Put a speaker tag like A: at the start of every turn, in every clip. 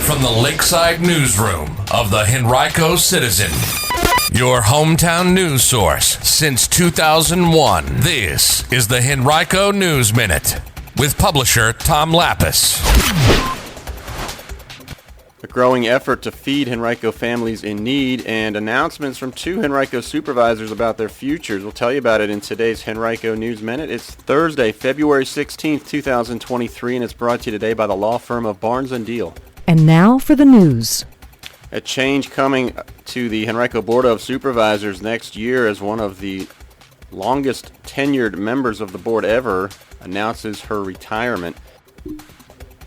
A: from the Lakeside Newsroom of the Henrico Citizen, your hometown news source since 2001. This is the Henrico News Minute with publisher Tom Lapis.
B: A growing effort to feed Henrico families in need and announcements from two Henrico supervisors about their futures. We'll tell you about it in today's Henrico News Minute. It's Thursday, February 16th, 2023, and it's brought to you today by the law firm of Barnes & Deal.
C: And now for the news.
B: A change coming to the Henrico Board of Supervisors next year as one of the longest tenured members of the board ever announces her retirement.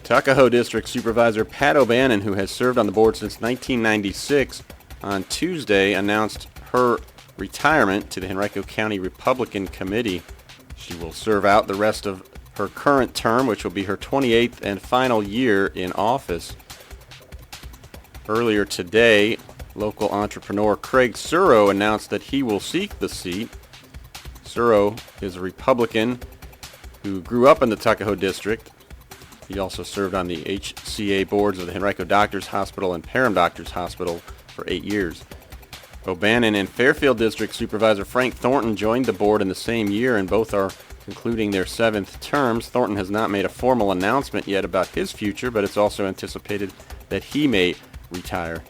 B: Tuckahoe District Supervisor Pat O'Bannon, who has served on the board since 1996, on Tuesday announced her retirement to the Henrico County Republican Committee. She will serve out the rest of her current term, which will be her 28th and final year in office. Earlier today, local entrepreneur Craig Suro announced that he will seek the seat. Suro is a Republican who grew up in the Tuckahoe District. He also served on the HCA boards of the Henrico Doctors Hospital and Parham Doctors Hospital for 8 years. O'Bannon and Fairfield District Supervisor Frank Thornton joined the board in the same year, and both are concluding their 7th terms. Thornton has not made a formal announcement yet about his future, but it's also anticipated that he may retire.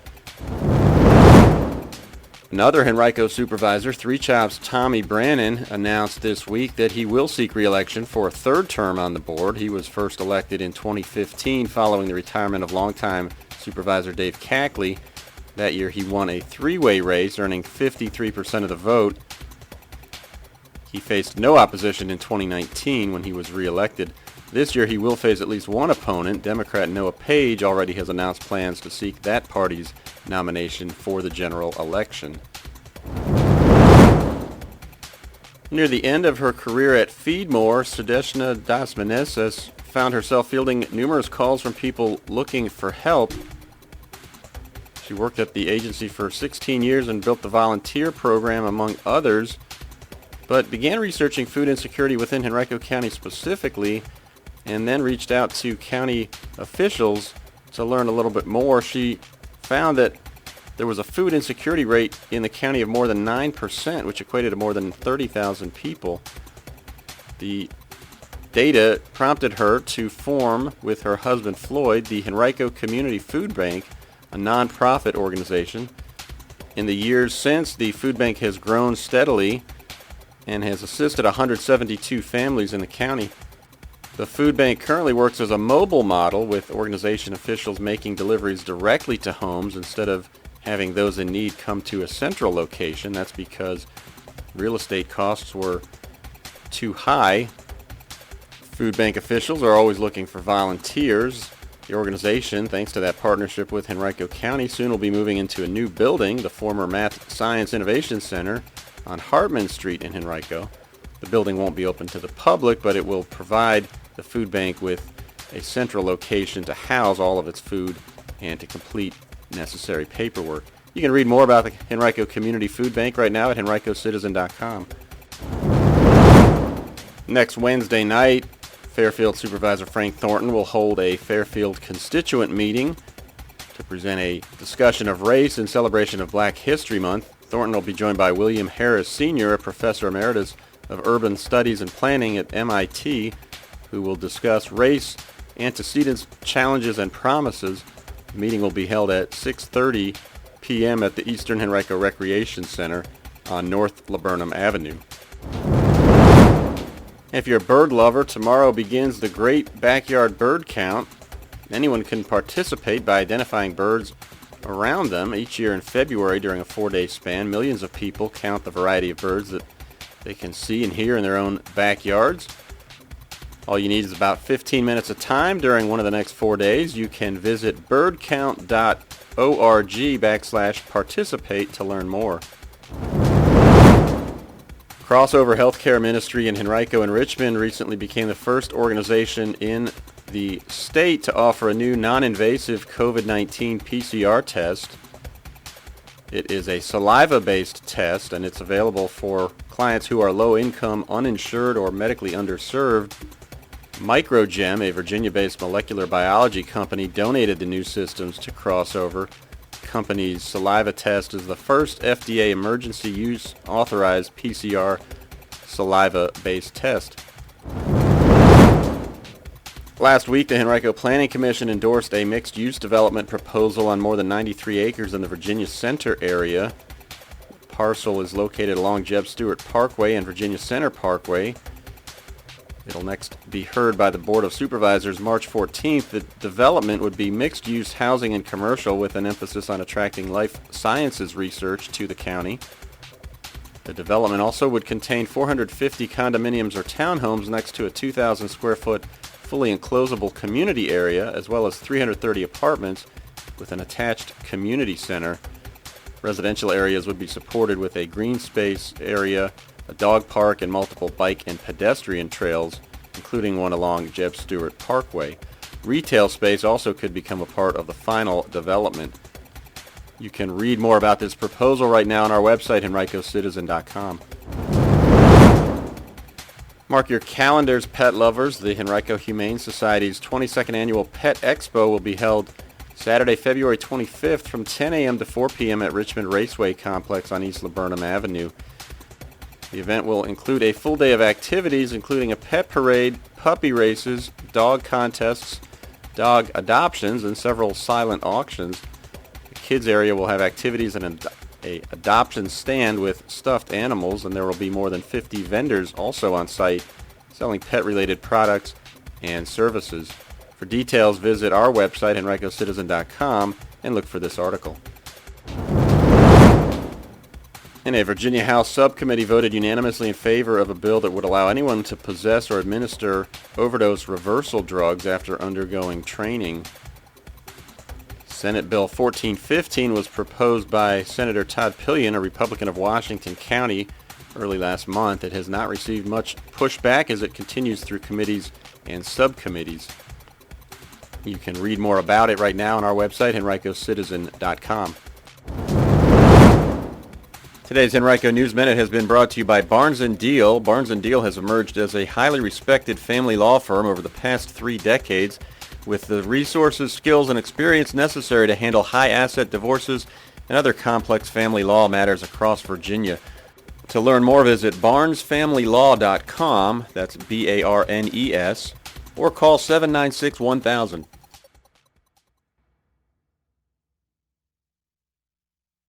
B: Another Henrico supervisor, Three Chops Tommy Brannon, announced this week that he will seek re-election for a third term on the board. He was first elected in 2015 following the retirement of longtime supervisor Dave Cackley. That year he won a three-way race, earning 53% of the vote. He faced no opposition in 2019 when he was re-elected. This year he will face at least one opponent. Democrat Noah Page already has announced plans to seek that party's nomination for the general election. Near the end of her career at Feedmore, Sudeshna Dasmaneses found herself fielding numerous calls from people looking for help. She worked at the agency for 16 years and built the volunteer program, among others, but began researching food insecurity within Henrico County specifically, and then reached out to county officials to learn a little bit more. She found that there was a food insecurity rate in the county of more than 9%, which equated to more than 30,000 people. The data prompted her to form, with her husband Floyd, the Henrico Community Food Bank, a nonprofit organization. In the years since, the food bank has grown steadily and has assisted 172 families in the county. The food bank currently works as a mobile model, with organization officials making deliveries directly to homes instead of having those in need come to a central location. That's because real estate costs were too high. Food bank officials are always looking for volunteers. The organization, thanks to that partnership with Henrico County, soon will be moving into a new building, the former Math Science Innovation Center on Hartman Street in Henrico. The building won't be open to the public, but it will provide the food bank with a central location to house all of its food and to complete necessary paperwork. You can read more about the Henrico Community Food Bank right now at henricocitizen.com. Next Wednesday night, Fairfield Supervisor Frank Thornton will hold a Fairfield constituent meeting to present a discussion of race in celebration of Black History Month. Thornton will be joined by William Harris Sr., a professor emeritus of urban studies and planning at MIT, who will discuss race, antecedents, challenges, and promises. The meeting will be held at 6:30 p.m. at the Eastern Henrico Recreation Center on North Laburnum Avenue. If you're a bird lover, tomorrow begins the Great Backyard Bird Count. Anyone can participate by identifying birds around them. Each year in February, during a 4-day span, millions of people count the variety of birds that they can see and hear in their own backyards. All you need is about 15 minutes of time during one of the next 4 days. You can visit birdcount.org/participate to learn more. Crossover Healthcare Ministry in Henrico and Richmond recently became the first organization in the state to offer a new non-invasive COVID-19 PCR test. It is a saliva-based test, and it's available for clients who are low-income, uninsured, or medically underserved. Microgem, a Virginia-based molecular biology company, donated the new systems to Crossover. The company's saliva test is the first FDA emergency use authorized PCR saliva-based test. Last week, the Henrico Planning Commission endorsed a mixed-use development proposal on more than 93 acres in the Virginia Center area. The parcel is located along Jeb Stuart Parkway and Virginia Center Parkway. It'll next be heard by the Board of Supervisors March 14th. The development would be mixed-use housing and commercial with an emphasis on attracting life sciences research to the county. The development also would contain 450 condominiums or townhomes next to a 2,000 square foot fully enclosable community area, as well as 330 apartments with an attached community center. Residential areas would be supported with a green space area, a dog park, and multiple bike and pedestrian trails, including one along Jeb Stuart Parkway. Retail space also could become a part of the final development. You can read more about this proposal right now on our website, henricocitizen.com. Mark your calendars, pet lovers. The Henrico Humane Society's 22nd Annual Pet Expo will be held Saturday, February 25th from 10 a.m. to 4 p.m. at Richmond Raceway Complex on East Laburnum Avenue. The event will include a full day of activities, including a pet parade, puppy races, dog contests, dog adoptions, and several silent auctions. The kids area will have activities and an adoption stand with stuffed animals, and there will be more than 50 vendors also on site selling pet-related products and services. For details, visit our website, henricocitizen.com, and look for this article. And a Virginia House subcommittee voted unanimously in favor of a bill that would allow anyone to possess or administer overdose-reversal drugs after undergoing training. Senate Bill 1415 was proposed by Senator Todd Pillion, a Republican of Washington County, early last month. It has not received much pushback as it continues through committees and subcommittees. You can read more about it right now on our website, henricocitizen.com. Today's Henrico News Minute has been brought to you by Barnes & Deal. Barnes & Deal has emerged as a highly respected family law firm over the past 3 decades with the resources, skills, and experience necessary to handle high-asset divorces and other complex family law matters across Virginia. To learn more, visit barnesfamilylaw.com, that's B-A-R-N-E-S, or call 796-1000.